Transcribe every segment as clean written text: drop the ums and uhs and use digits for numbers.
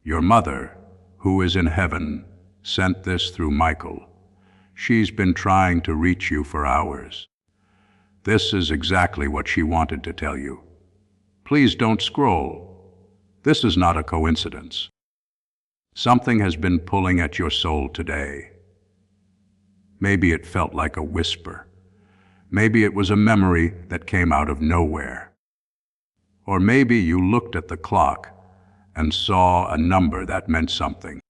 Your mother, who is in heaven, sent this through Michael. She's been trying to reach you for hours. This is exactly what she wanted to tell you. Please don't scroll. This is not a coincidence. Something has been pulling at your soul today. Maybe it felt like a whisper. Maybe it was a memory that came out of nowhere. Or maybe you looked at the clock and saw a number that meant something.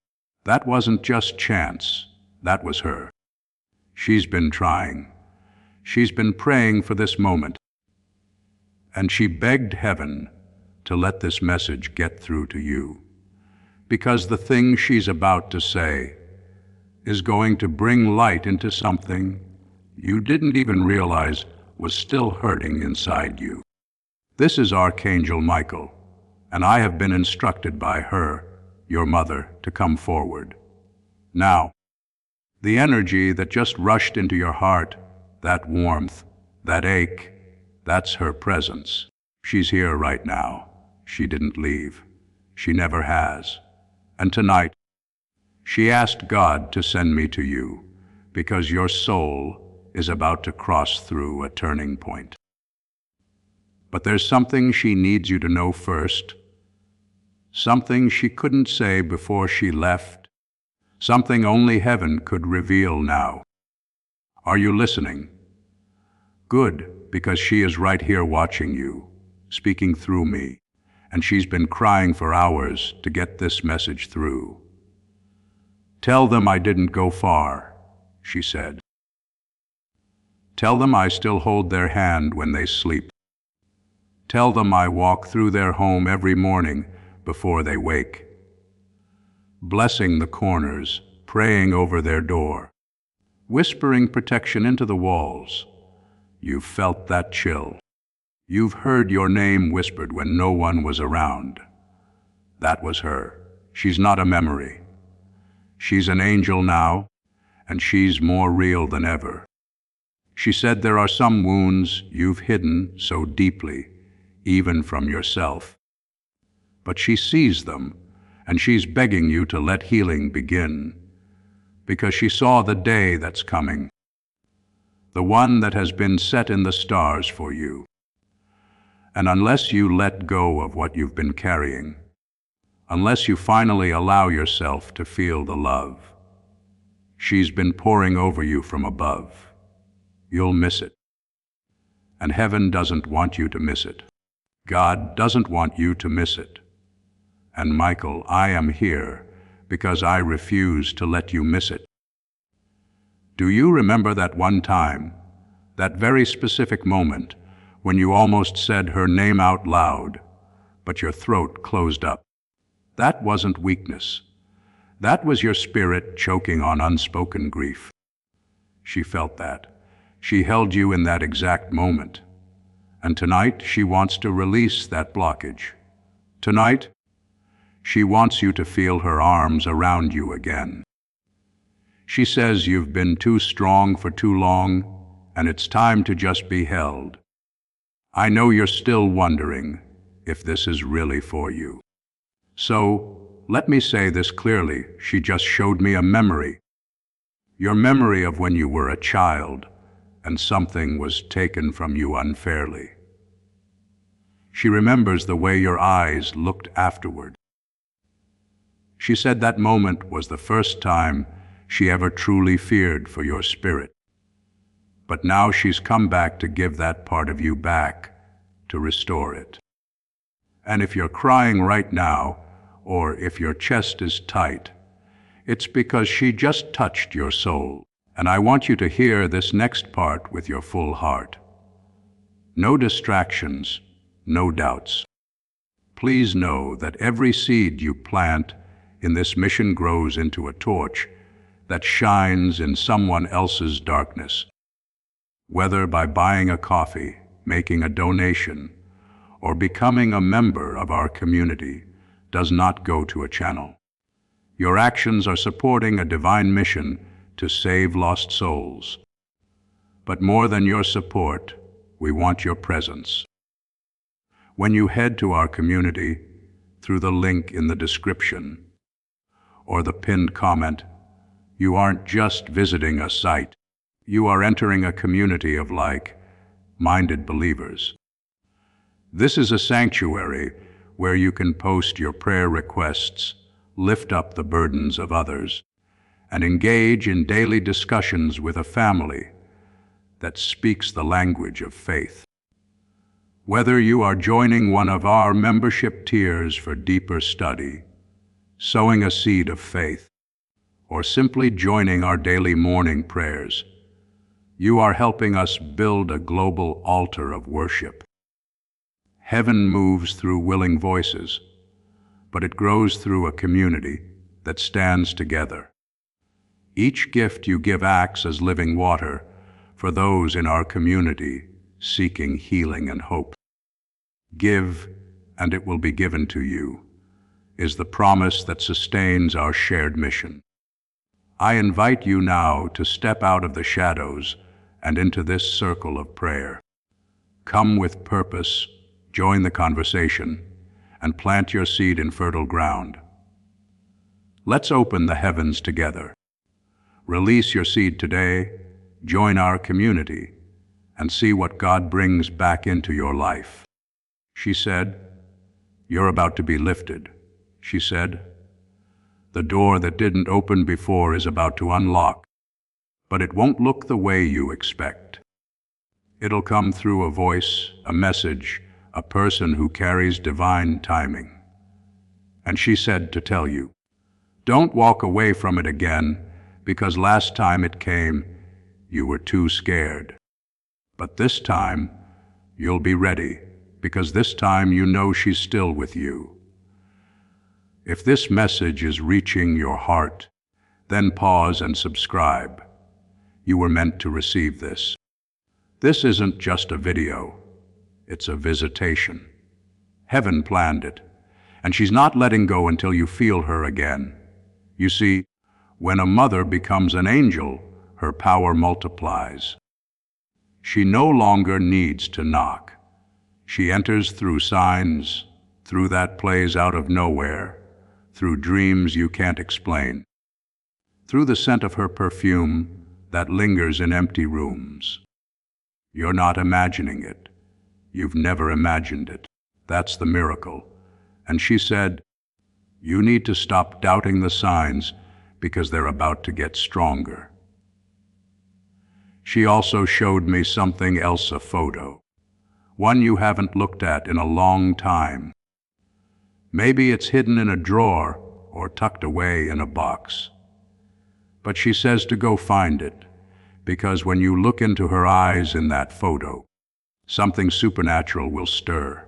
That wasn't just chance. That was her. She's been trying. She's been praying for this moment. And she begged heaven to let this message get through to you. Because the thing she's about to say is going to bring light into something you didn't even realize was still hurting inside you. This is Archangel Michael, and I have been instructed by her, your mother, to come forward. Now, the energy that just rushed into your heart, that warmth, that ache, that's her presence. She's here right now. She didn't leave. She never has. And tonight, she asked God to send me to you because your soul is about to cross through a turning point. But there's something she needs you to know first, something she couldn't say before she left, something only heaven could reveal now. Are you listening? Good, because she is right here watching you, speaking through me, and she's been crying for hours to get this message through. Tell them I didn't go far, she said. Tell them I still hold their hand when they sleep. Tell them I walk through their home every morning before they wake, blessing the corners, praying over their door, whispering protection into the walls. You've felt that chill. You've heard your name whispered when no one was around. That was her. She's not a memory. She's an angel now, and she's more real than ever. She said there are some wounds you've hidden so deeply, even from yourself. But she sees them, and she's begging you to let healing begin, because she saw the day that's coming, the one that has been set in the stars for you. And unless you let go of what you've been carrying, unless you finally allow yourself to feel the love she's been pouring over you from above, you'll miss it. And heaven doesn't want you to miss it. God doesn't want you to miss it. And Michael, I am here because I refuse to let you miss it. Do you remember that one time, that very specific moment, when you almost said her name out loud, but your throat closed up? That wasn't weakness. That was your spirit choking on unspoken grief. She felt that. She held you in that exact moment. And tonight, she wants to release that blockage. Tonight, she wants you to feel her arms around you again. She says you've been too strong for too long, and it's time to just be held. I know you're still wondering if this is really for you. So, let me say this clearly. She just showed me a memory. Your memory of when you were a child and something was taken from you unfairly. She remembers the way your eyes looked afterward. She said that moment was the first time she ever truly feared for your spirit. But now she's come back to give that part of you back, to restore it. And if you're crying right now, or if your chest is tight, it's because she just touched your soul. And I want you to hear this next part with your full heart. No distractions, no doubts. Please know that every seed you plant in this mission grows into a torch that shines in someone else's darkness. Whether by buying a coffee, making a donation, or becoming a member of our community, does not go to a channel. Your actions are supporting a divine mission to save lost souls. But more than your support, we want your presence. When you head to our community, through the link in the description or the pinned comment. You aren't just visiting a site. You are entering a community of like-minded believers. This is a sanctuary where you can post your prayer requests, lift up the burdens of others, and engage in daily discussions with a family that speaks the language of faith. Whether you are joining one of our membership tiers for deeper study, sowing a seed of faith, or simply joining our daily morning prayers, you are helping us build a global altar of worship. Heaven moves through willing voices, but it grows through a community that stands together. Each gift you give acts as living water for those in our community seeking healing and hope. Give, and it will be given to you, is the promise that sustains our shared mission. I invite you now to step out of the shadows and into this circle of prayer. Come with purpose, join the conversation, and plant your seed in fertile ground. Let's open the heavens together. Release your seed today, join our community, and see what God brings back into your life. She said, "You're about to be lifted." She said, "The door that didn't open before is about to unlock, but it won't look the way you expect. It'll come through a voice, a message, a person who carries divine timing." And she said to tell you, don't walk away from it again, because last time it came, you were too scared. But this time, you'll be ready, because this time you know she's still with you. If this message is reaching your heart, then pause and subscribe. You were meant to receive this. This isn't just a video, it's a visitation. Heaven planned it, and she's not letting go until you feel her again. You see, when a mother becomes an angel, her power multiplies. She no longer needs to knock. She enters through signs, through that plays out of nowhere, through dreams you can't explain, through the scent of her perfume that lingers in empty rooms. You're not imagining it. You've never imagined it. That's the miracle. And she said, you need to stop doubting the signs because they're about to get stronger. She also showed me something else, a photo, one you haven't looked at in a long time. Maybe it's hidden in a drawer or tucked away in a box. But she says to go find it, because when you look into her eyes in that photo, something supernatural will stir.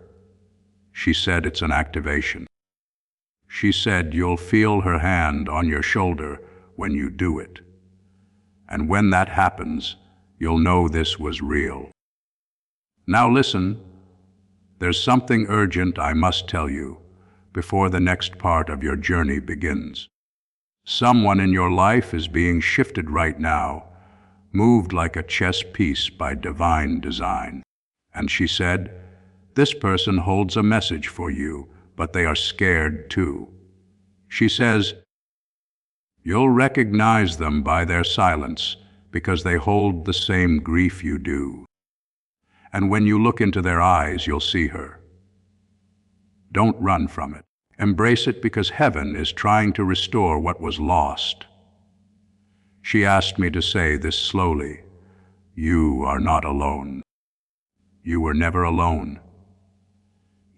She said it's an activation. She said you'll feel her hand on your shoulder when you do it. And when that happens, you'll know this was real. Now listen, there's something urgent I must tell you before the next part of your journey begins. Someone in your life is being shifted right now, moved like a chess piece by divine design. And she said, this person holds a message for you, but they are scared too. She says, you'll recognize them by their silence because they hold the same grief you do. And when you look into their eyes, you'll see her. Don't run from it. Embrace it, because heaven is trying to restore what was lost. She asked me to say this slowly. You are not alone. You were never alone.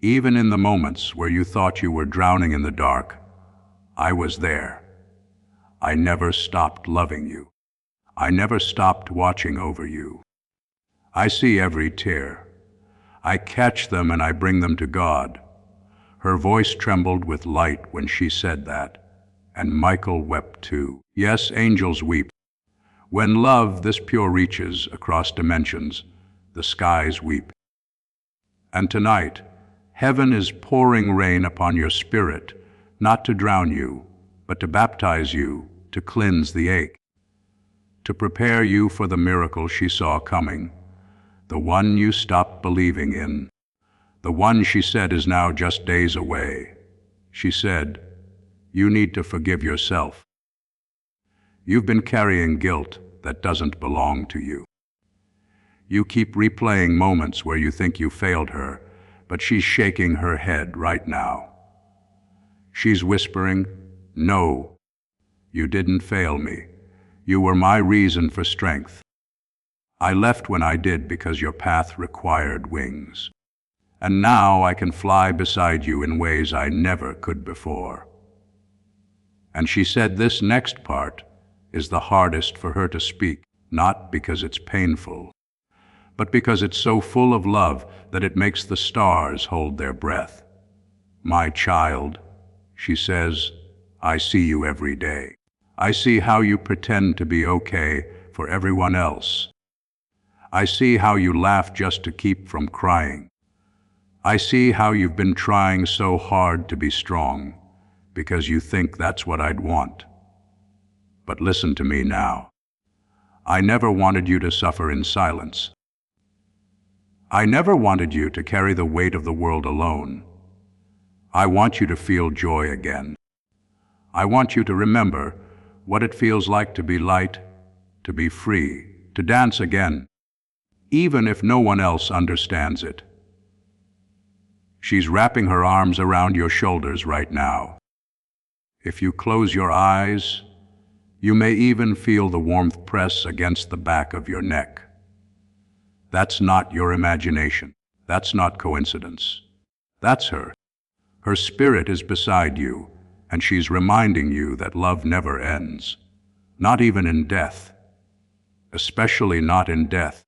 Even in the moments where you thought you were drowning in the dark, I was there. I never stopped loving you. I never stopped watching over you. I see every tear. I catch them and I bring them to God. Her voice trembled with light when she said that, and Michael wept too. Yes, angels weep. When love this pure reaches across dimensions, the skies weep. And tonight, heaven is pouring rain upon your spirit, not to drown you, but to baptize you, to cleanse the ache, to prepare you for the miracle she saw coming, the one you stopped believing in, the one she said is now just days away. She said, "You need to forgive yourself. You've been carrying guilt that doesn't belong to you. You keep replaying moments where you think you failed her, but she's shaking her head right now. She's whispering, 'No, you didn't fail me. You were my reason for strength. I left when I did because your path required wings. And now I can fly beside you in ways I never could before.'" And she said this next part is the hardest for her to speak, not because it's painful, but because it's so full of love that it makes the stars hold their breath. "My child," she says, "I see you every day. I see how you pretend to be okay for everyone else. I see how you laugh just to keep from crying. I see how you've been trying so hard to be strong because you think that's what I'd want. But listen to me now. I never wanted you to suffer in silence. I never wanted you to carry the weight of the world alone. I want you to feel joy again. I want you to remember what it feels like to be light, to be free, to dance again, even if no one else understands it." She's wrapping her arms around your shoulders right now. If you close your eyes, you may even feel the warmth press against the back of your neck. That's not your imagination. That's not coincidence. That's her. Her spirit is beside you, and she's reminding you that love never ends, not even in death, especially not in death,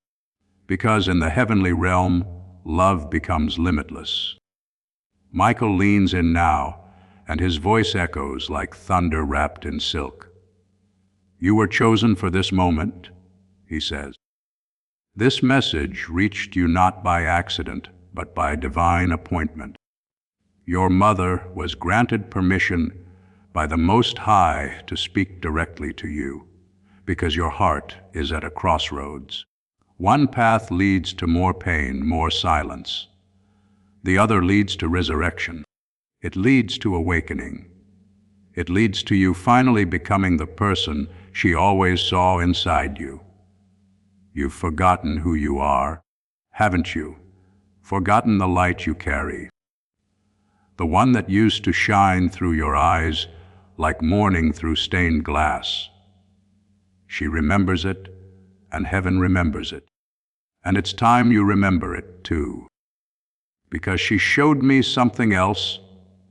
because in the heavenly realm, love becomes limitless. Michael leans in now, and his voice echoes like thunder wrapped in silk. "You were chosen for this moment," he says. "This message reached you not by accident, but by divine appointment. Your mother was granted permission by the Most High to speak directly to you, because your heart is at a crossroads. One path leads to more pain, more silence. The other leads to resurrection. It leads to awakening. It leads to you finally becoming the person she always saw inside you. You've forgotten who you are, haven't you? Forgotten the light you carry. The one that used to shine through your eyes like morning through stained glass. She remembers it, and heaven remembers it. And it's time you remember it too. Because she showed me something else,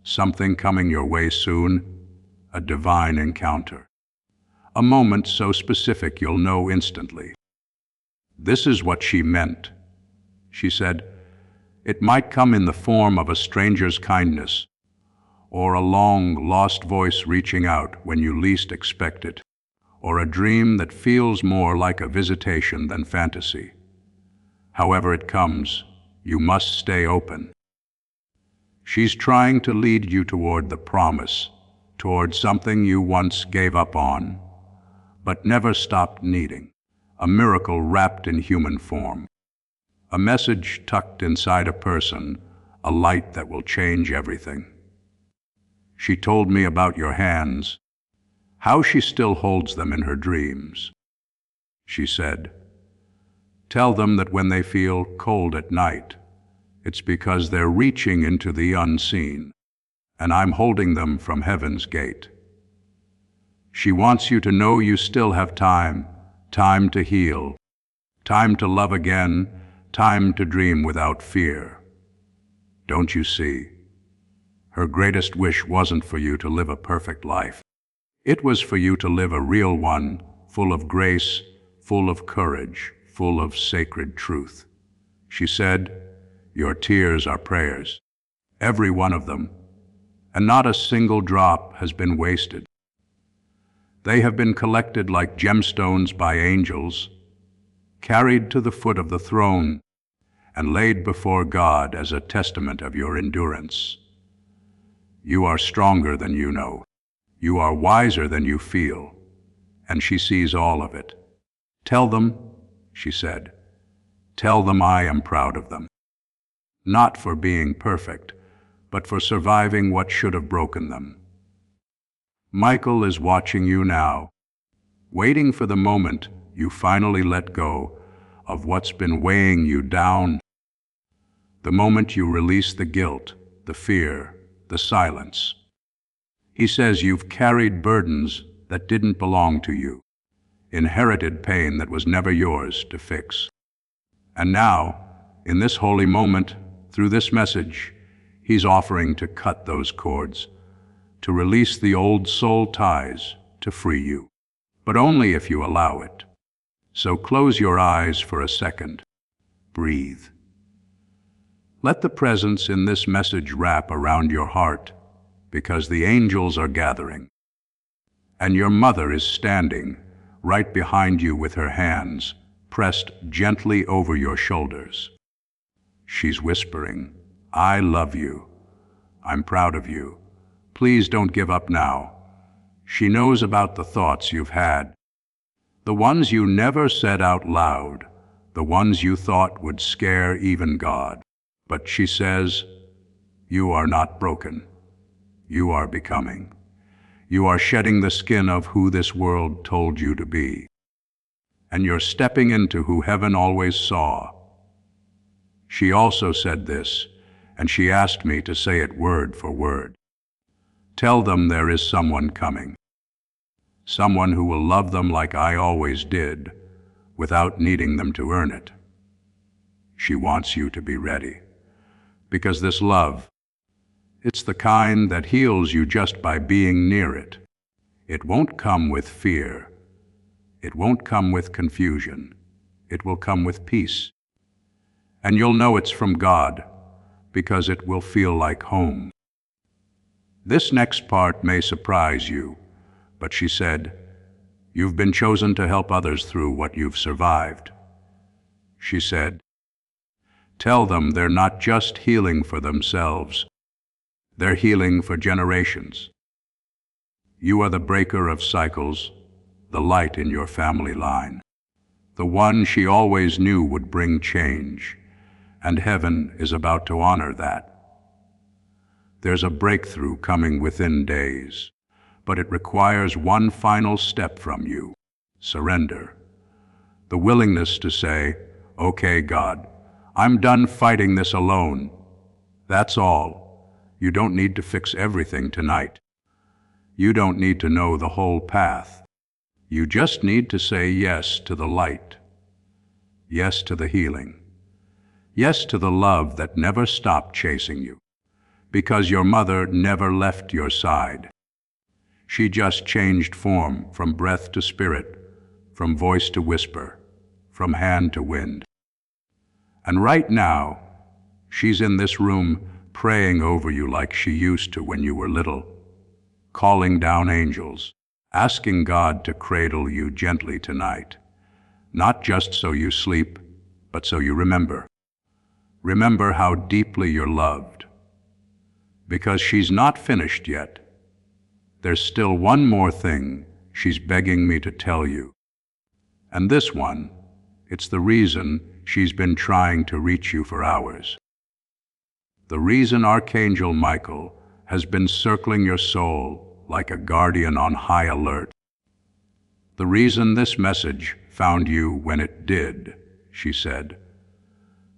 something coming your way soon, a divine encounter. A moment so specific you'll know instantly. This is what she meant. She said, it might come in the form of a stranger's kindness, or a long, lost voice reaching out when you least expect it, or a dream that feels more like a visitation than fantasy. However it comes, you must stay open. She's trying to lead you toward the promise, toward something you once gave up on, but never stopped needing. A miracle wrapped in human form. A message tucked inside a person, a light that will change everything. She told me about your hands, how she still holds them in her dreams. She said, tell them that when they feel cold at night, it's because they're reaching into the unseen, and I'm holding them from heaven's gate. She wants you to know you still have time, time to heal, time to love again, time to dream without fear. Don't you see? Her greatest wish wasn't for you to live a perfect life. It was for you to live a real one, full of grace, full of courage, full of sacred truth. She said, your tears are prayers, every one of them, and not a single drop has been wasted. They have been collected like gemstones by angels, carried to the foot of the throne, and laid before God as a testament of your endurance. You are stronger than you know. You are wiser than you feel, and she sees all of it. Tell them, she said, tell them I am proud of them. Not for being perfect, but for surviving what should have broken them. Michael is watching you now, waiting for the moment you finally let go of what's been weighing you down, the moment you release the guilt, the fear, the silence. He says you've carried burdens that didn't belong to you, inherited pain that was never yours to fix. And now, in this holy moment, through this message, he's offering to cut those cords, to release the old soul ties, to free you. But only if you allow it. So close your eyes for a second. Breathe. Let the presence in this message wrap around your heart, because the angels are gathering. And your mother is standing right behind you with her hands pressed gently over your shoulders. She's whispering, "I love you. I'm proud of you. Please don't give up now." She knows about the thoughts you've had, the ones you never said out loud, the ones you thought would scare even God. But she says, you are not broken. You are becoming. You are shedding the skin of who this world told you to be. And you're stepping into who heaven always saw. She also said this, and she asked me to say it word for word. Tell them there is someone coming. Someone who will love them like I always did, without needing them to earn it. She wants you to be ready. Because this love, it's the kind that heals you just by being near it. It won't come with fear. It won't come with confusion. It will come with peace. And you'll know it's from God, because it will feel like home. This next part may surprise you, but she said, you've been chosen to help others through what you've survived. She said, tell them they're not just healing for themselves, they're healing for generations. You are the breaker of cycles, the light in your family line, the one she always knew would bring change, and heaven is about to honor that. There's a breakthrough coming within days, but it requires one final step from you, surrender. The willingness to say, okay, God, I'm done fighting this alone. That's all. You don't need to fix everything tonight. You don't need to know the whole path. You just need to say yes to the light. Yes to the healing. Yes to the love that never stopped chasing you. Because your mother never left your side. She just changed form from breath to spirit, from voice to whisper, from hand to wind. And right now, she's in this room praying over you like she used to when you were little, calling down angels, asking God to cradle you gently tonight, not just so you sleep, but so you remember. Remember how deeply you're loved. Because she's not finished yet. There's still one more thing she's begging me to tell you. And this one, it's the reason she's been trying to reach you for hours. The reason Archangel Michael has been circling your soul like a guardian on high alert. The reason this message found you when it did, she said.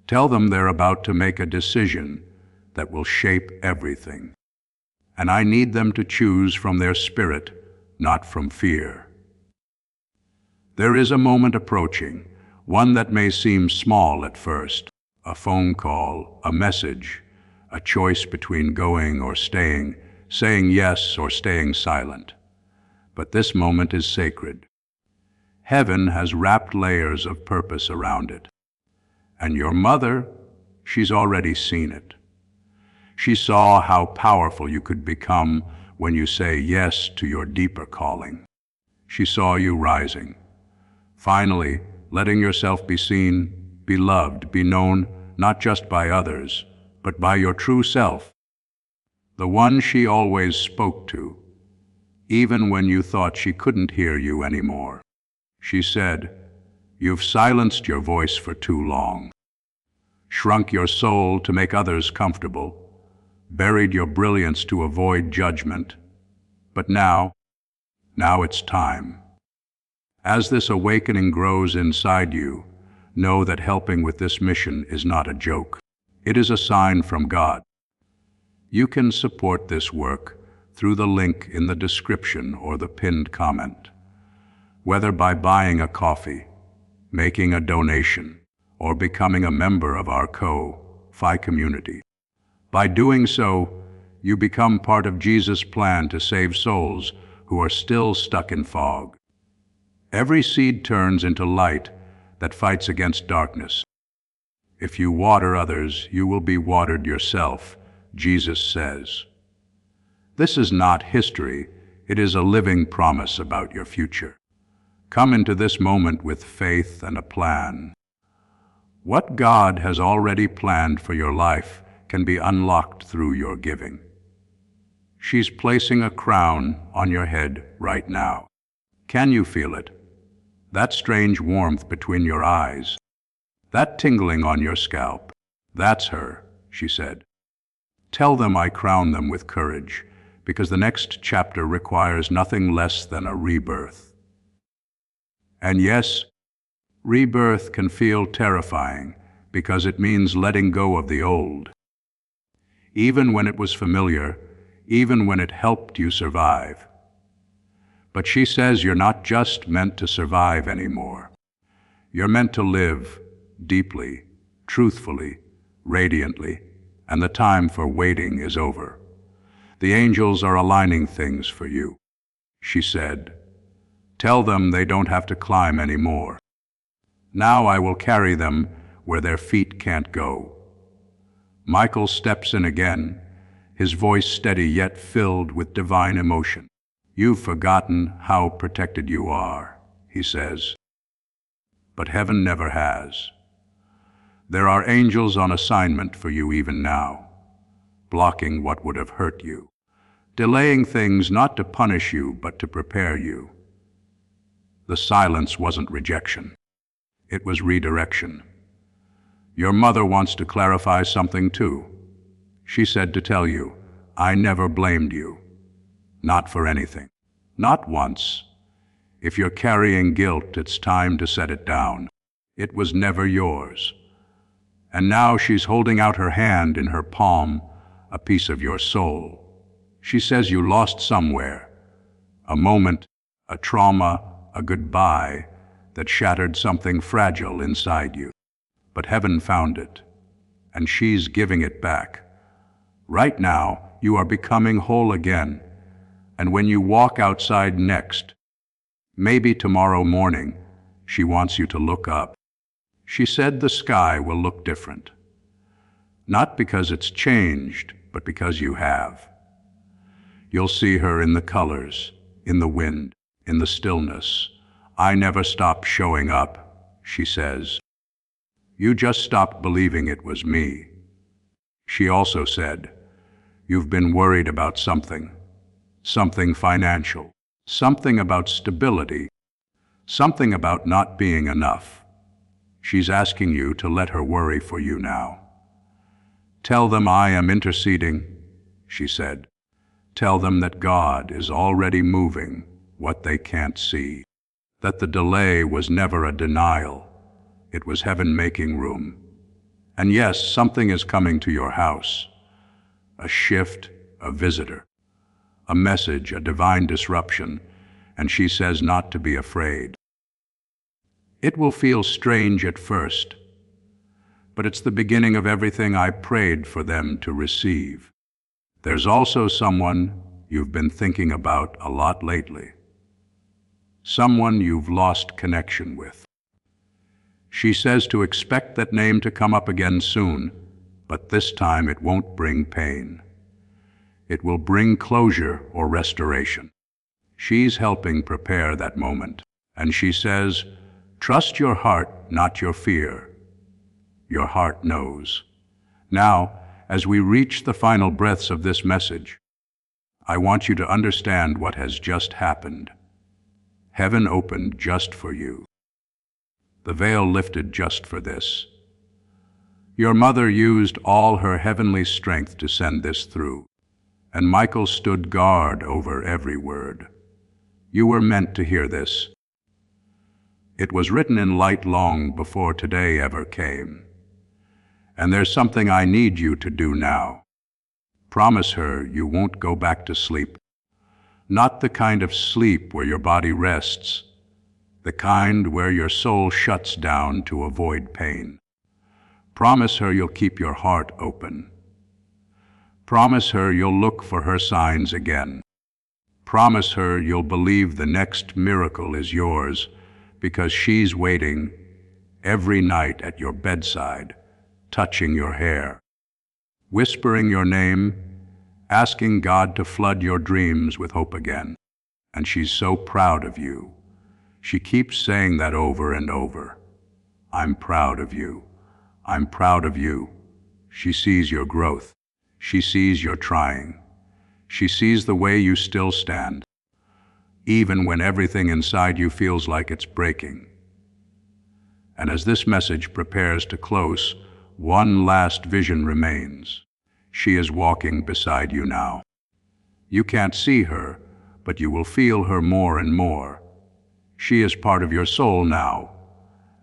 Tell them they're about to make a decision that will shape everything. And I need them to choose from their spirit, not from fear. There is a moment approaching, one that may seem small at first, a phone call, a message, a choice between going or staying, saying yes or staying silent. But this moment is sacred. Heaven has wrapped layers of purpose around it. And your mother, she's already seen it. She saw how powerful you could become when you say yes to your deeper calling. She saw you rising, finally letting yourself be seen, be loved, be known, not just by others, but by your true self, the one she always spoke to, even when you thought she couldn't hear you anymore. She said, "You've silenced your voice for too long, shrunk your soul to make others comfortable, buried your brilliance to avoid judgment. But now it's time. As this awakening grows inside you, know that helping with this mission is not a joke. It is a sign from God. You can support this work through the link in the description or the pinned comment, whether by buying a coffee, making a donation, or becoming a member of our Fi community. By doing so, you become part of Jesus' plan to save souls who are still stuck in fog. Every seed turns into light that fights against darkness. If you water others, you will be watered yourself, Jesus says. This is not history, it is a living promise about your future. Come into this moment with faith and a plan. What God has already planned for your life can be unlocked through your giving. She's placing a crown on your head right now. Can you feel it? That strange warmth between your eyes, that tingling on your scalp. That's her, she said. Tell them I crown them with courage, because the next chapter requires nothing less than a rebirth. And yes, rebirth can feel terrifying because it means letting go of the old. Even when it was familiar, even when it helped you survive. But she says you're not just meant to survive anymore. You're meant to live deeply, truthfully, radiantly, and the time for waiting is over. The angels are aligning things for you. She said, tell them they don't have to climb anymore. Now I will carry them where their feet can't go. Michael steps in again, his voice steady yet filled with divine emotion. You've forgotten how protected you are, he says. But heaven never has. There are angels on assignment for you even now, blocking what would have hurt you, delaying things not to punish you but to prepare you. The silence wasn't rejection. It was redirection. Your mother wants to clarify something too. She said to tell you, I never blamed you. Not for anything. Not once. If you're carrying guilt, it's time to set it down. It was never yours. And now she's holding out her hand in her palm, a piece of your soul. She says you lost somewhere. A moment, a trauma, a goodbye that shattered something fragile inside you. But heaven found it, and she's giving it back. Right now, you are becoming whole again. And when you walk outside next, maybe tomorrow morning, she wants you to look up. She said the sky will look different. Not because it's changed, but because you have. You'll see her in the colors, in the wind, in the stillness. I never stopped showing up, she says. You just stopped believing it was me. She also said, you've been worried about something financial, something about stability, something about not being enough. She's asking you to let her worry for you now. Tell them I am interceding, she said. Tell them that God is already moving what they can't see, that the delay was never a denial. It was heaven making room. And yes, something is coming to your house. A shift, a visitor, a message, a divine disruption, and she says not to be afraid. It will feel strange at first, but it's the beginning of everything I prayed for them to receive. There's also someone you've been thinking about a lot lately. Someone you've lost connection with. She says to expect that name to come up again soon, but this time it won't bring pain. It will bring closure or restoration. She's helping prepare that moment, and she says, trust your heart, not your fear. Your heart knows. Now, as we reach the final breaths of this message, I want you to understand what has just happened. Heaven opened just for you. The veil lifted just for this. Your mother used all her heavenly strength to send this through, and Michael stood guard over every word. You were meant to hear this. It was written in light long before today ever came. And there's something I need you to do now. Promise her you won't go back to sleep. Not the kind of sleep where your body rests, the kind where your soul shuts down to avoid pain. Promise her you'll keep your heart open. Promise her you'll look for her signs again. Promise her you'll believe the next miracle is yours, because she's waiting every night at your bedside, touching your hair, whispering your name, asking God to flood your dreams with hope again. And she's so proud of you. She keeps saying that over and over. I'm proud of you. I'm proud of you. She sees your growth. She sees you're trying. She sees the way you still stand, even when everything inside you feels like it's breaking. And as this message prepares to close, one last vision remains. She is walking beside you now. You can't see her, but you will feel her more and more. She is part of your soul now,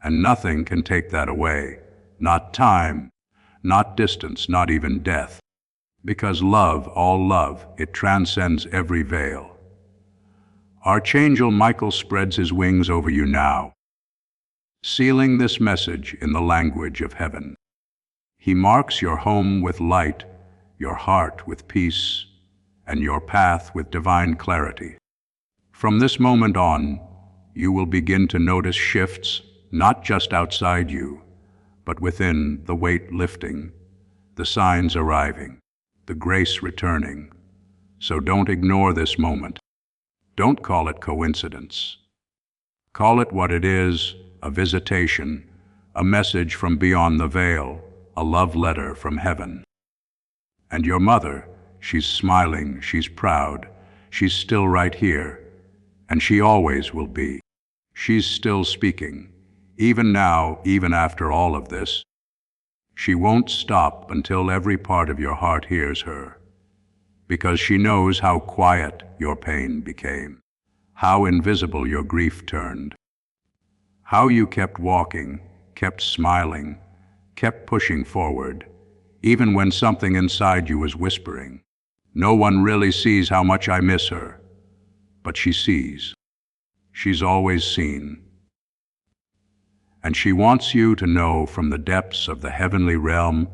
and nothing can take that away. Not time, not distance, not even death. Because love, all love, it transcends every veil. Archangel Michael spreads his wings over you now, sealing this message in the language of heaven. He marks your home with light, your heart with peace, and your path with divine clarity. From this moment on, you will begin to notice shifts, not just outside you, but within, the weight lifting, the signs arriving, the grace returning. So don't ignore this moment. Don't call it coincidence. Call it what it is, a visitation, a message from beyond the veil, a love letter from heaven. And your mother, she's smiling, she's proud, she's still right here, and she always will be. She's still speaking, even now, even after all of this. She won't stop until every part of your heart hears her, because she knows how quiet your pain became, how invisible your grief turned, how you kept walking, kept smiling, kept pushing forward, even when something inside you was whispering. No one really sees how much I miss her, but she sees. She's always seen. And she wants you to know from the depths of the heavenly realm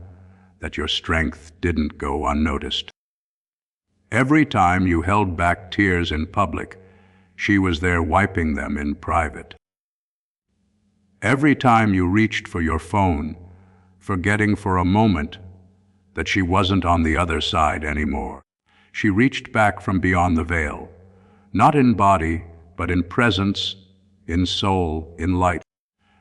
that your strength didn't go unnoticed. Every time you held back tears in public, she was there wiping them in private. Every time you reached for your phone, forgetting for a moment that she wasn't on the other side anymore, she reached back from beyond the veil, not in body, but in presence, in soul, in light.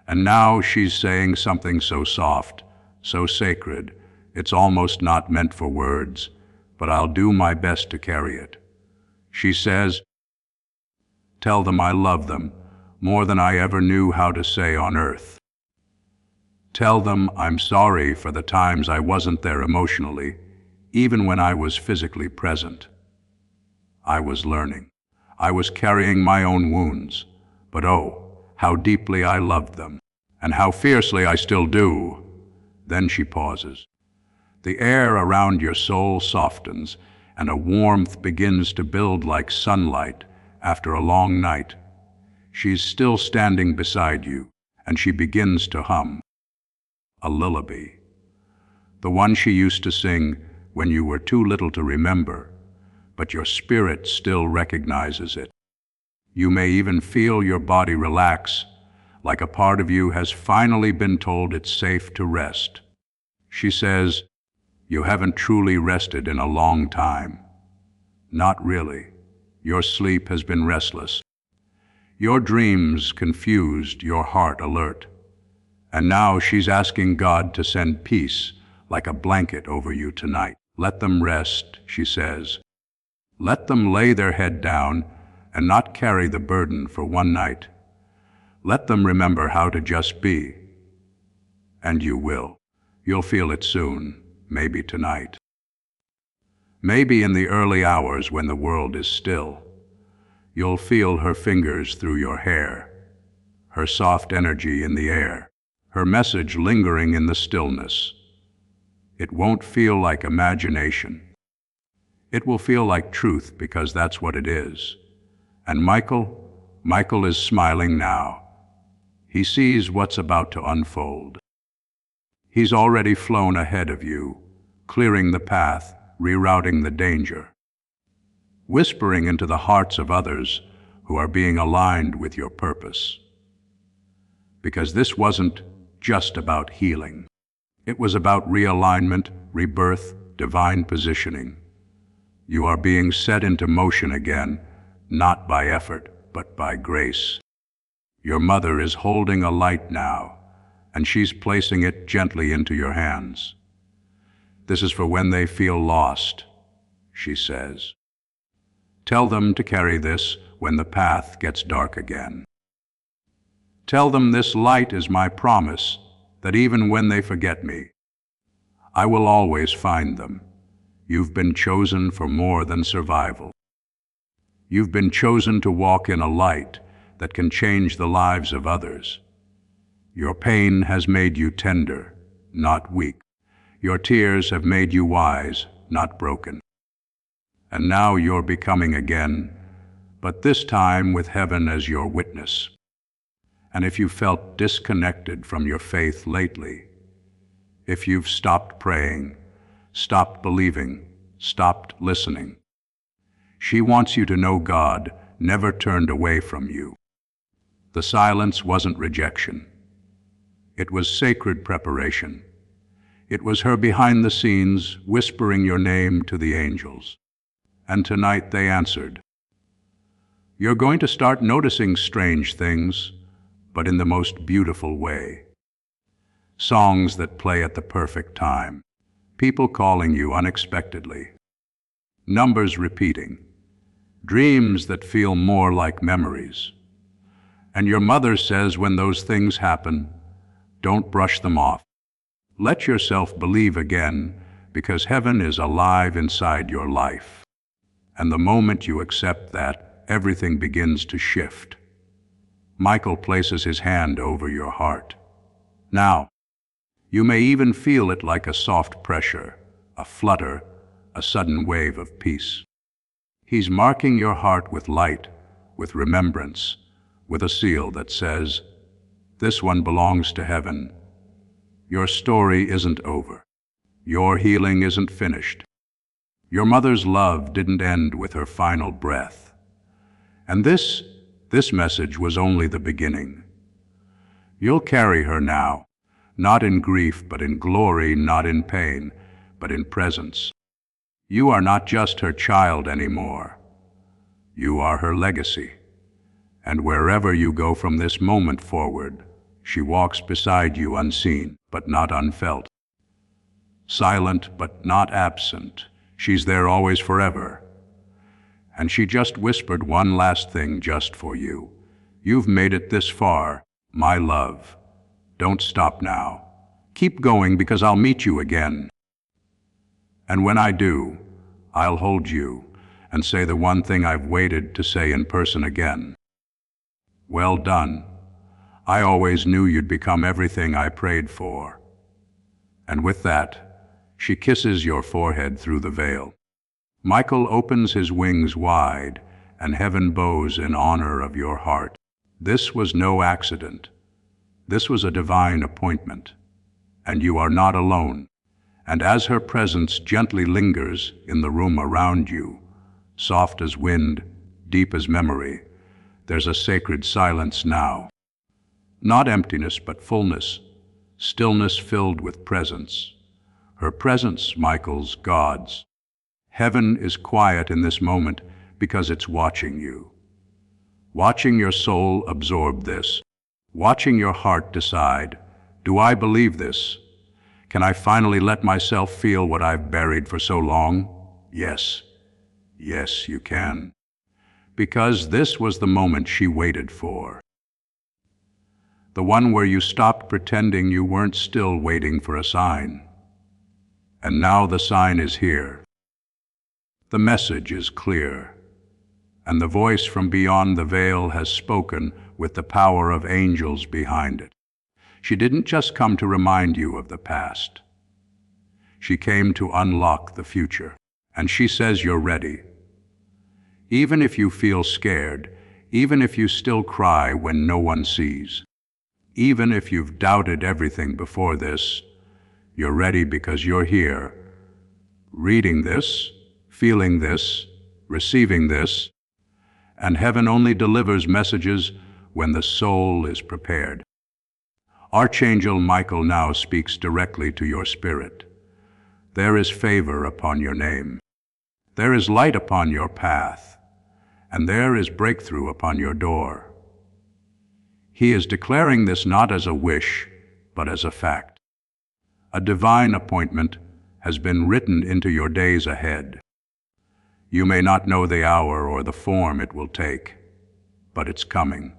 And now she's saying something so soft, so sacred, it's almost not meant for words, but I'll do my best to carry it. She says, tell them I love them more than I ever knew how to say on earth. Tell them I'm sorry for the times I wasn't there emotionally, even when I was physically present. I was learning. I was carrying my own wounds, but oh, how deeply I loved them, and how fiercely I still do. Then she pauses. The air around your soul softens, and a warmth begins to build like sunlight after a long night. She's still standing beside you, and she begins to hum a lullaby, the one she used to sing when you were too little to remember, but your spirit still recognizes it. You may even feel your body relax, like a part of you has finally been told it's safe to rest. She says, you haven't truly rested in a long time. Not really. Your sleep has been restless. Your dreams confused, your heart alert. And now she's asking God to send peace like a blanket over you tonight. Let them rest, she says. Let them lay their head down and not carry the burden for one night. Let them remember how to just be. And you will. You'll feel it soon, maybe tonight. Maybe in the early hours when the world is still. You'll feel her fingers through your hair, her soft energy in the air, her message lingering in the stillness. It won't feel like imagination. It will feel like truth because that's what it is. And Michael is smiling now. He sees what's about to unfold. He's already flown ahead of you, clearing the path, rerouting the danger, whispering into the hearts of others who are being aligned with your purpose. Because this wasn't just about healing. It was about realignment, rebirth, divine positioning. You are being set into motion again, not by effort, but by grace. Your mother is holding a light now, and she's placing it gently into your hands. This is for when they feel lost, she says. Tell them to carry this when the path gets dark again. Tell them this light is my promise that even when they forget me, I will always find them. You've been chosen for more than survival. You've been chosen to walk in a light that can change the lives of others. Your pain has made you tender, not weak. Your tears have made you wise, not broken. And now you're becoming again, but this time with heaven as your witness. And if you felt disconnected from your faith lately, if you've stopped praying, stopped believing, stopped listening, she wants you to know God never turned away from you. The silence wasn't rejection. It was sacred preparation. It was her behind the scenes whispering your name to the angels. And tonight they answered. You're going to start noticing strange things, but in the most beautiful way. Songs that play at the perfect time. People calling you unexpectedly. Numbers repeating. Dreams that feel more like memories. And your mother says when those things happen, don't brush them off. Let yourself believe again, because heaven is alive inside your life. And the moment you accept that, everything begins to shift. Michael places his hand over your heart. Now, you may even feel it like a soft pressure, a flutter, a sudden wave of peace. He's marking your heart with light, with remembrance, with a seal that says, this one belongs to heaven. Your story isn't over. Your healing isn't finished. Your mother's love didn't end with her final breath. And this message was only the beginning. You'll carry her now, not in grief, but in glory, not in pain, but in presence. You are not just her child anymore. You are her legacy. And wherever you go from this moment forward, she walks beside you unseen, but not unfelt. Silent, but not absent. She's there always forever. And she just whispered one last thing just for you. You've made it this far, my love. Don't stop now. Keep going because I'll meet you again. And when I do, I'll hold you and say the one thing I've waited to say in person again. Well done. I always knew you'd become everything I prayed for. And with that, she kisses your forehead through the veil. Michael opens his wings wide, and heaven bows in honor of your heart. This was no accident. This was a divine appointment. And you are not alone. And as her presence gently lingers in the room around you, soft as wind, deep as memory, there's a sacred silence now. Not emptiness, but fullness, stillness filled with presence. Her presence, Michael's, God's. Heaven is quiet in this moment because it's watching you. Watching your soul absorb this. Watching your heart decide, do I believe this? Can I finally let myself feel what I've buried for so long? Yes. Yes, you can. Because this was the moment she waited for. The one where you stopped pretending you weren't still waiting for a sign. And now the sign is here. The message is clear, and the voice from beyond the veil has spoken with the power of angels behind it. She didn't just come to remind you of the past. She came to unlock the future, and she says you're ready. Even if you feel scared, even if you still cry when no one sees, even if you've doubted everything before this, you're ready because you're here, reading this, feeling this, receiving this, and heaven only delivers messages when the soul is prepared. Archangel Michael now speaks directly to your spirit. There is favor upon your name. There is light upon your path, and there is breakthrough upon your door. He is declaring this not as a wish, but as a fact. A divine appointment has been written into your days ahead. You may not know the hour or the form it will take, but it's coming,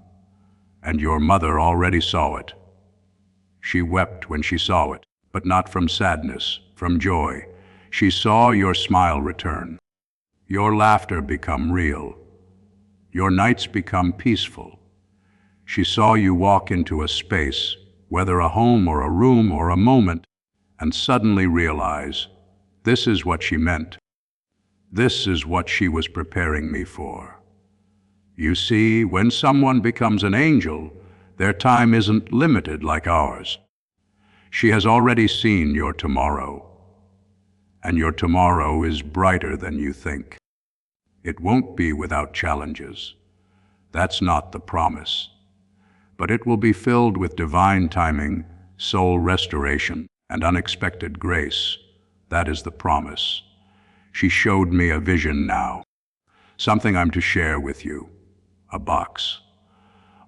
and your mother already saw it. She wept when she saw it, but not from sadness, from joy. She saw your smile return, your laughter become real, your nights become peaceful. She saw you walk into a space, whether a home or a room or a moment, and suddenly realize, this is what she meant. This is what she was preparing me for. You see, when someone becomes an angel, their time isn't limited like ours. She has already seen your tomorrow, and your tomorrow is brighter than you think. It won't be without challenges. That's not the promise. But it will be filled with divine timing, soul restoration, and unexpected grace. That is the promise. She showed me a vision now, something I'm to share with you. A box.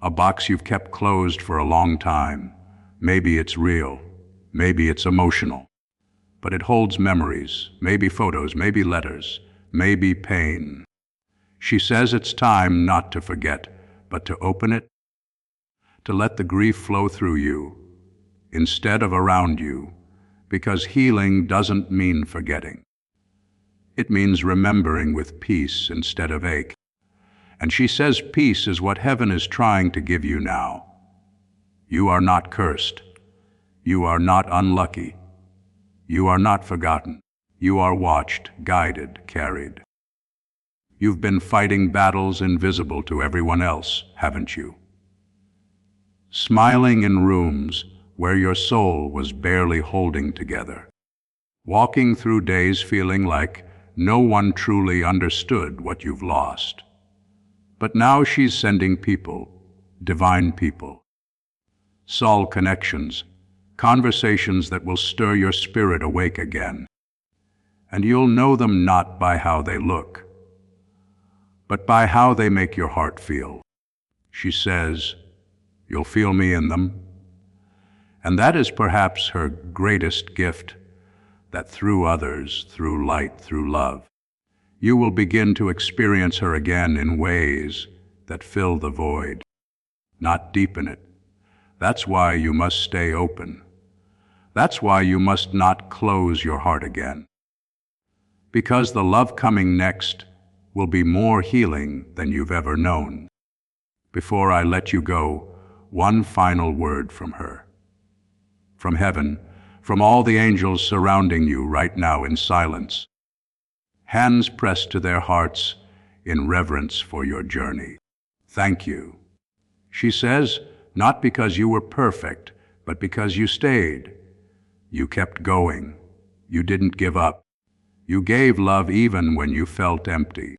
A box you've kept closed for a long time. Maybe it's real, maybe it's emotional, but it holds memories, maybe photos, maybe letters, maybe pain. She says it's time not to forget, but to open it, to let the grief flow through you, instead of around you, because healing doesn't mean forgetting. It means remembering with peace instead of ache. And she says peace is what heaven is trying to give you now. You are not cursed. You are not unlucky. You are not forgotten. You are watched, guided, carried. You've been fighting battles invisible to everyone else, haven't you? Smiling in rooms where your soul was barely holding together. Walking through days feeling like no one truly understood what you've lost. But now she's sending people, divine people. Soul connections, conversations that will stir your spirit awake again. And you'll know them not by how they look, but by how they make your heart feel. She says, you'll feel me in them. And that is perhaps her greatest gift, that through others, through light, through love, you will begin to experience her again in ways that fill the void, not deepen it. That's why you must stay open. That's why you must not close your heart again. Because the love coming next will be more healing than you've ever known. Before I let you go, one final word from her. From heaven, from all the angels surrounding you right now in silence. Hands pressed to their hearts in reverence for your journey. Thank you. She says, not because you were perfect, but because you stayed. You kept going. You didn't give up. You gave love even when you felt empty.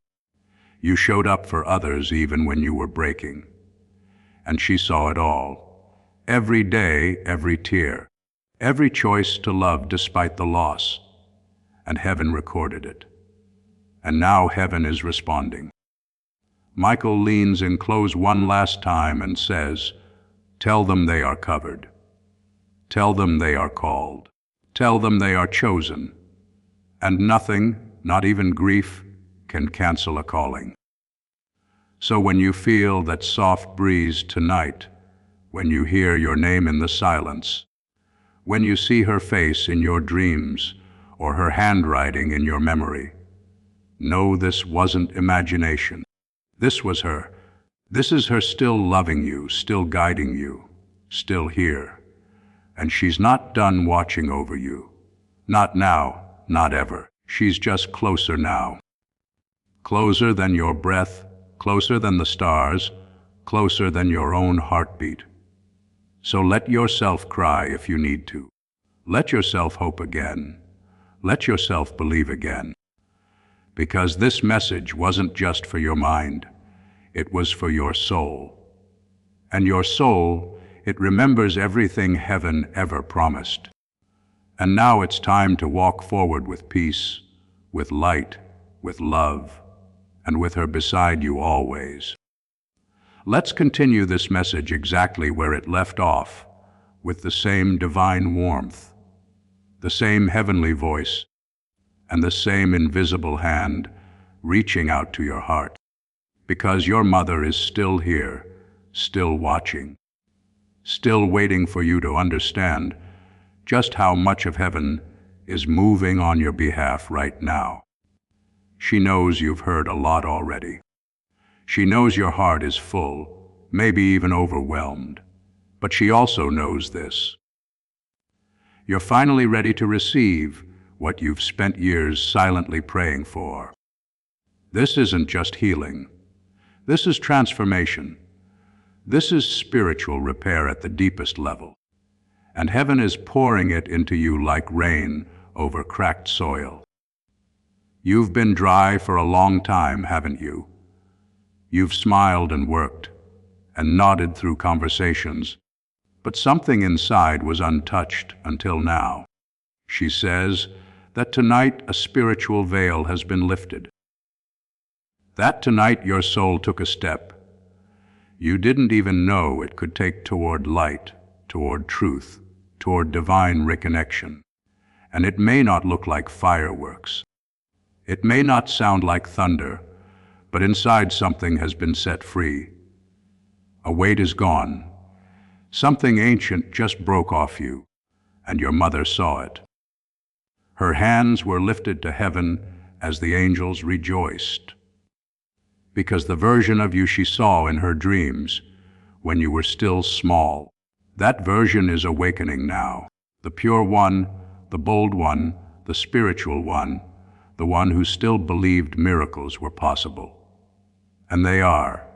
You showed up for others even when you were breaking. And she saw it all. Every day, every tear. Every choice to love despite the loss. And heaven recorded it. And now heaven is responding. Michael leans in close one last time and says, tell them they are covered. Tell them they are called. Tell them they are chosen. And nothing, not even grief, can cancel a calling. So when you feel that soft breeze tonight, when you hear your name in the silence, when you see her face in your dreams, or her handwriting in your memory. No, this wasn't imagination. This was her. This is her still loving you, still guiding you, still here. And she's not done watching over you. Not now, not ever. She's just closer now. Closer than your breath, closer than the stars, closer than your own heartbeat. So let yourself cry if you need to. Let yourself hope again. Let yourself believe again. Because this message wasn't just for your mind. It was for your soul. And your soul, it remembers everything heaven ever promised. And now it's time to walk forward with peace, with light, with love, and with her beside you always. Let's continue this message exactly where it left off, with the same divine warmth, the same heavenly voice, and the same invisible hand reaching out to your heart. Because your mother is still here, still watching, still waiting for you to understand just how much of heaven is moving on your behalf right now. She knows you've heard a lot already. She knows your heart is full, maybe even overwhelmed, but she also knows this. You're finally ready to receive what you've spent years silently praying for. This isn't just healing. This is transformation. This is spiritual repair at the deepest level. And heaven is pouring it into you like rain over cracked soil. You've been dry for a long time, haven't you? You've smiled and worked, and nodded through conversations, but something inside was untouched until now. She says that tonight a spiritual veil has been lifted. That tonight your soul took a step you didn't even know it could take toward light, toward truth, toward divine reconnection. And it may not look like fireworks. It may not sound like thunder, but inside something has been set free. A weight is gone. Something ancient just broke off you, and your mother saw it. Her hands were lifted to heaven as the angels rejoiced. Because the version of you she saw in her dreams, when you were still small, that version is awakening now. The pure one, the bold one, the spiritual one, the one who still believed miracles were possible. And they are.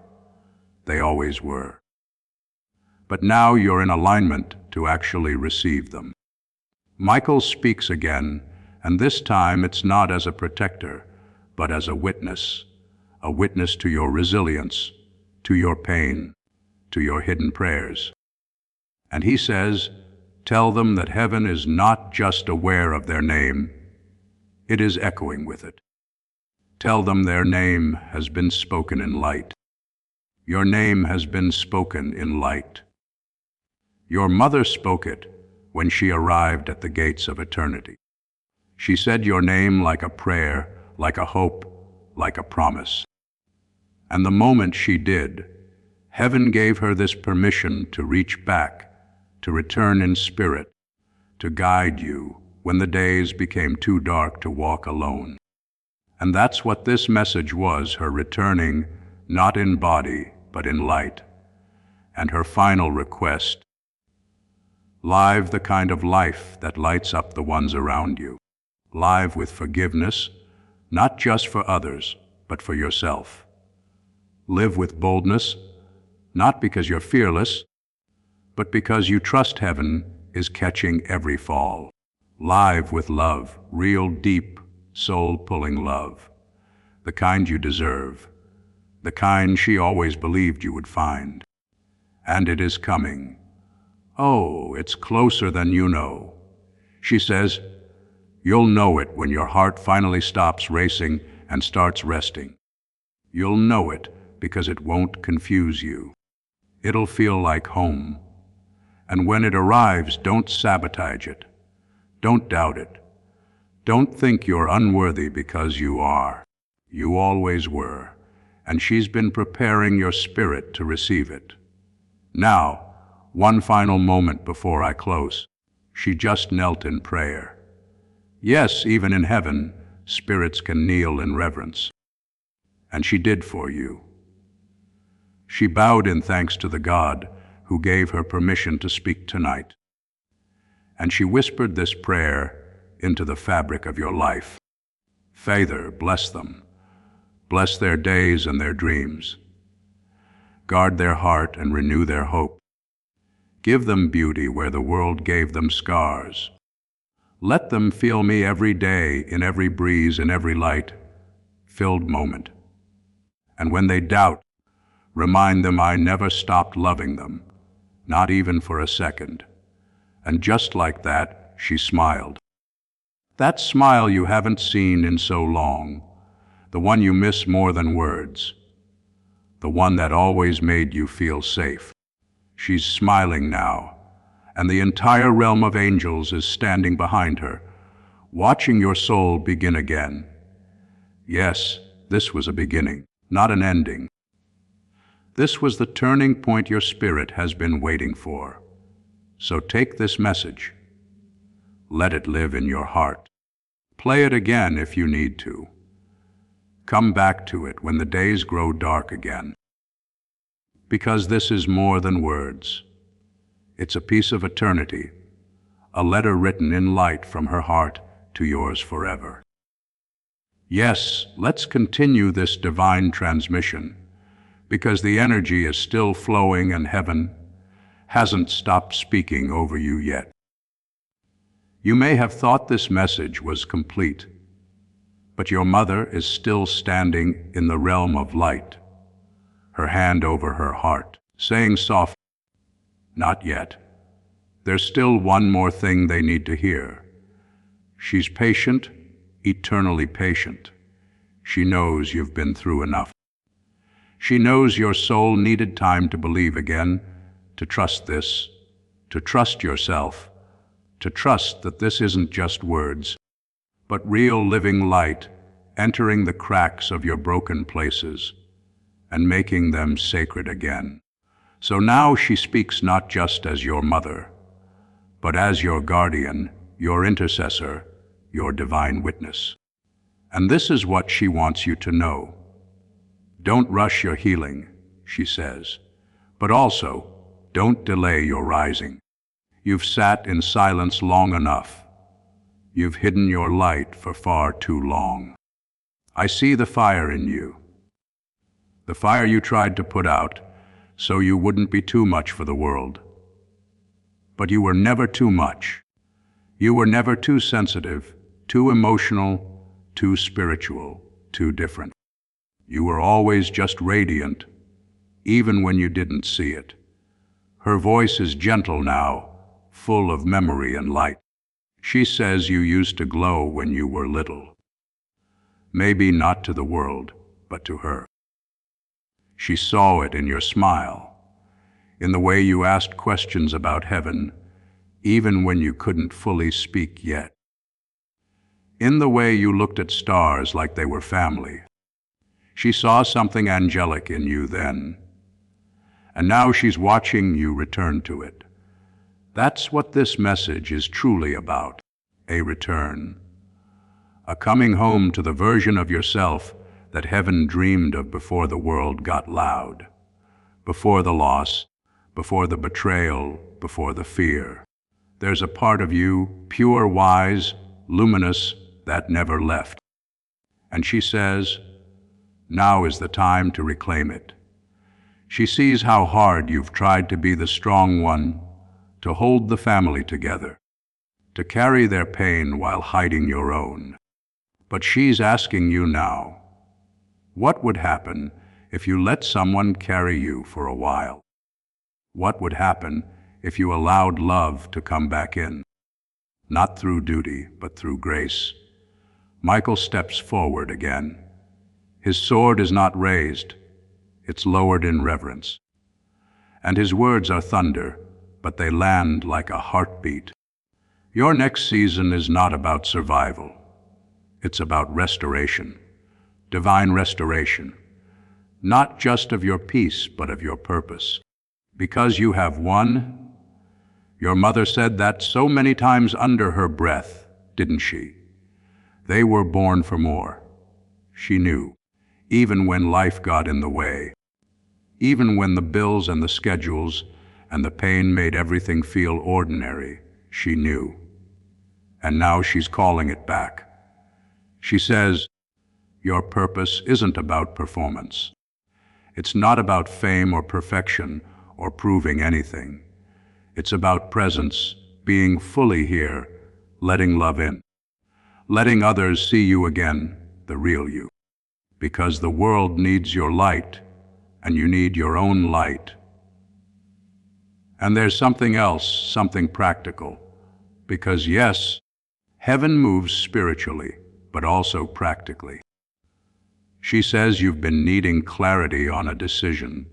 They always were. But now you're in alignment to actually receive them. Michael speaks again, and this time it's not as a protector, but as a witness to your resilience, to your pain, to your hidden prayers. And he says, tell them that heaven is not just aware of their name, it is echoing with it. Tell them their name has been spoken in light. Your name has been spoken in light. Your mother spoke it when she arrived at the gates of eternity. She said your name like a prayer, like a hope, like a promise. And the moment she did, heaven gave her this permission to reach back, to return in spirit, to guide you when the days became too dark to walk alone. And that's what this message was, her returning, not in body, but in light. And her final request, live the kind of life that lights up the ones around you. Live with forgiveness, not just for others, but for yourself. Live with boldness, not because you're fearless, but because you trust heaven is catching every fall. Live with love, real deep, soul-pulling love. The kind you deserve. The kind she always believed you would find. And it is coming. Oh, it's closer than you know. She says, you'll know it when your heart finally stops racing and starts resting. You'll know it because it won't confuse you. It'll feel like home. And when it arrives, don't sabotage it. Don't doubt it. Don't think you're unworthy because you are. You always were. And she's been preparing your spirit to receive it. Now, one final moment before I close. She just knelt in prayer. Yes, even in heaven, spirits can kneel in reverence. And she did for you. She bowed in thanks to the God who gave her permission to speak tonight. And she whispered this prayer into the fabric of your life. Father, bless them. Bless their days and their dreams. Guard their heart and renew their hope. Give them beauty where the world gave them scars. Let them feel me every day, in every breeze, in every light-filled moment. And when they doubt, remind them I never stopped loving them, not even for a second. And just like that, she smiled. That smile you haven't seen in so long, the one you miss more than words, the one that always made you feel safe. She's smiling now, and the entire realm of angels is standing behind her, watching your soul begin again. Yes, this was a beginning, not an ending. This was the turning point your spirit has been waiting for. So take this message. Let it live in your heart. Play it again if you need to. Come back to it when the days grow dark again. Because this is more than words. It's a piece of eternity, a letter written in light from her heart to yours forever. Yes, let's continue this divine transmission, because the energy is still flowing and heaven hasn't stopped speaking over you yet. You may have thought this message was complete, but your mother is still standing in the realm of light, her hand over her heart, saying softly, "Not yet. There's still one more thing they need to hear." She's patient, eternally patient. She knows you've been through enough. She knows your soul needed time to believe again, to trust this, to trust yourself, to trust that this isn't just words, but real living light entering the cracks of your broken places and making them sacred again. So now she speaks not just as your mother, but as your guardian, your intercessor, your divine witness. And this is what she wants you to know. Don't rush your healing, she says, but also don't delay your rising. You've sat in silence long enough. You've hidden your light for far too long. I see the fire in you. The fire you tried to put out so you wouldn't be too much for the world. But you were never too much. You were never too sensitive, too emotional, too spiritual, too different. You were always just radiant, even when you didn't see it. Her voice is gentle now, full of memory and light. She says you used to glow when you were little. Maybe not to the world, but to her. She saw it in your smile, in the way you asked questions about heaven, even when you couldn't fully speak yet. In the way you looked at stars like they were family. She saw something angelic in you then, and now she's watching you return to it. That's what this message is truly about, a return. A coming home to the version of yourself that heaven dreamed of before the world got loud, before the loss, before the betrayal, before the fear. There's a part of you, pure, wise, luminous, that never left. And she says, now is the time to reclaim it. She sees how hard you've tried to be the strong one, to hold the family together, to carry their pain while hiding your own. But she's asking you now, what would happen if you let someone carry you for a while? What would happen if you allowed love to come back in? Not through duty, but through grace. Michael steps forward again. His sword is not raised, it's lowered in reverence. And his words are thunder, but they land like a heartbeat. Your next season is not about survival. It's about restoration, divine restoration, not just of your peace, but of your purpose. Because you have won. Your mother said that so many times under her breath, didn't she? They were born for more. She knew, even when life got in the way, even when the bills and the schedules and the pain made everything feel ordinary, she knew. And now she's calling it back. She says, your purpose isn't about performance. It's not about fame or perfection or proving anything. It's about presence, being fully here, letting love in, letting others see you again, the real you. Because the world needs your light, and you need your own light. And there's something else, something practical. Because yes, heaven moves spiritually, but also practically. She says you've been needing clarity on a decision,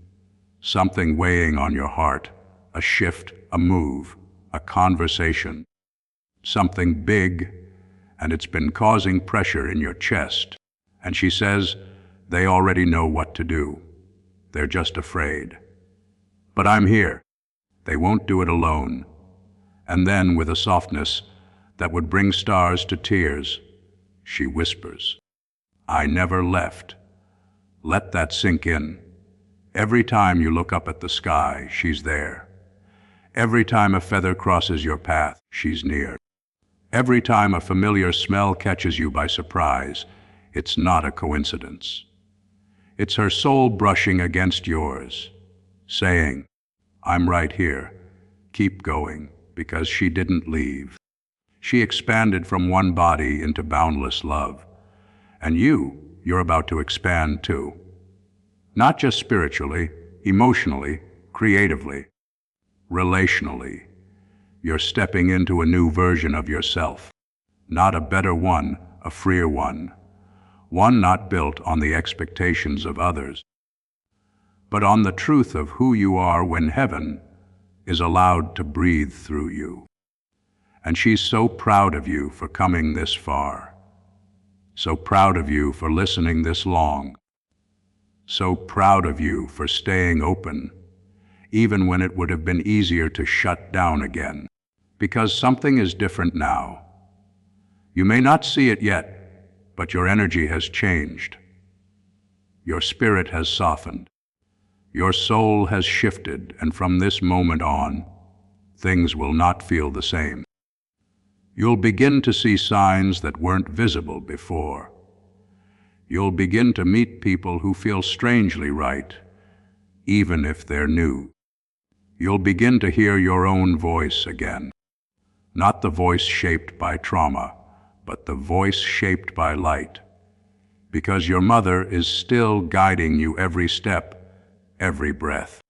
something weighing on your heart, a shift, a move, a conversation, something big, and it's been causing pressure in your chest. And she says they already know what to do. They're just afraid. But I'm here. They won't do it alone. And then, with a softness that would bring stars to tears, she whispers, I never left. Let that sink in. Every time you look up at the sky, she's there. Every time a feather crosses your path, she's near. Every time a familiar smell catches you by surprise, it's not a coincidence. It's her soul brushing against yours, saying, I'm right here. Keep going, because she didn't leave. She expanded from one body into boundless love. And you're about to expand too. Not just spiritually, emotionally, creatively, relationally. You're stepping into a new version of yourself. Not a better one, a freer one. One not built on the expectations of others, but on the truth of who you are when heaven is allowed to breathe through you. And she's so proud of you for coming this far. So proud of you for listening this long. So proud of you for staying open, even when it would have been easier to shut down again. Because something is different now. You may not see it yet, but your energy has changed. Your spirit has softened. Your soul has shifted, and from this moment on, things will not feel the same. You'll begin to see signs that weren't visible before. You'll begin to meet people who feel strangely right, even if they're new. You'll begin to hear your own voice again. Not the voice shaped by trauma, but the voice shaped by light. Because your mother is still guiding you every step, every breath.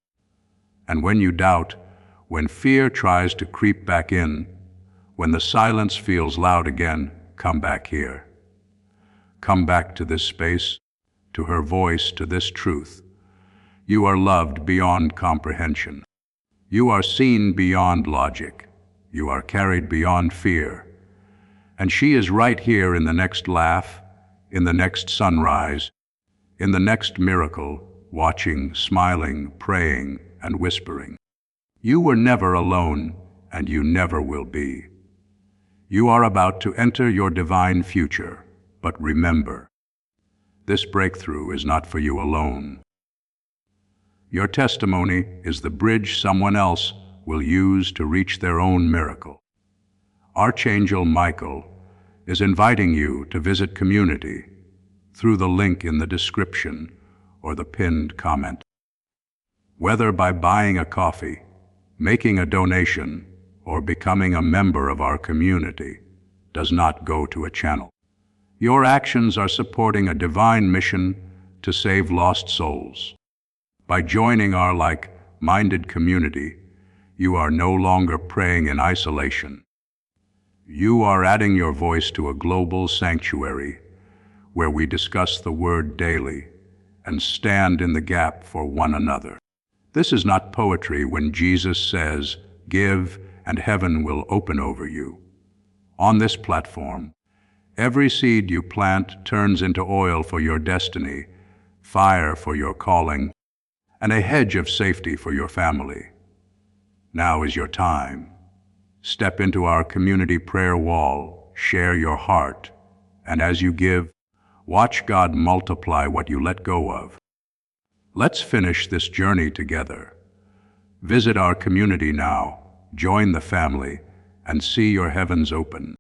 And when you doubt, when fear tries to creep back in, when the silence feels loud again, come back here. Come back to this space, to her voice, to this truth. You are loved beyond comprehension. You are seen beyond logic. You are carried beyond fear. And she is right here in the next laugh, in the next sunrise, in the next miracle, watching, smiling, praying, and whispering. You were never alone, and you never will be. You are about to enter your divine future, but remember, this breakthrough is not for you alone. Your testimony is the bridge someone else will use to reach their own miracle. Archangel Michael is inviting you to visit community through the link in the description or the pinned comment. Whether by buying a coffee, making a donation, or becoming a member of our community, does not go to a channel. Your actions are supporting a divine mission to save lost souls. By joining our like-minded community, you are no longer praying in isolation. You are adding your voice to a global sanctuary where we discuss the word daily and stand in the gap for one another. This is not poetry when Jesus says, "Give, and heaven will open over you." On this platform, every seed you plant turns into oil for your destiny, fire for your calling, and a hedge of safety for your family. Now is your time. Step into our community prayer wall, share your heart, And as you give, watch God multiply what you let go of. Let's finish this journey together. Visit our community now, join the family, and see your heavens open.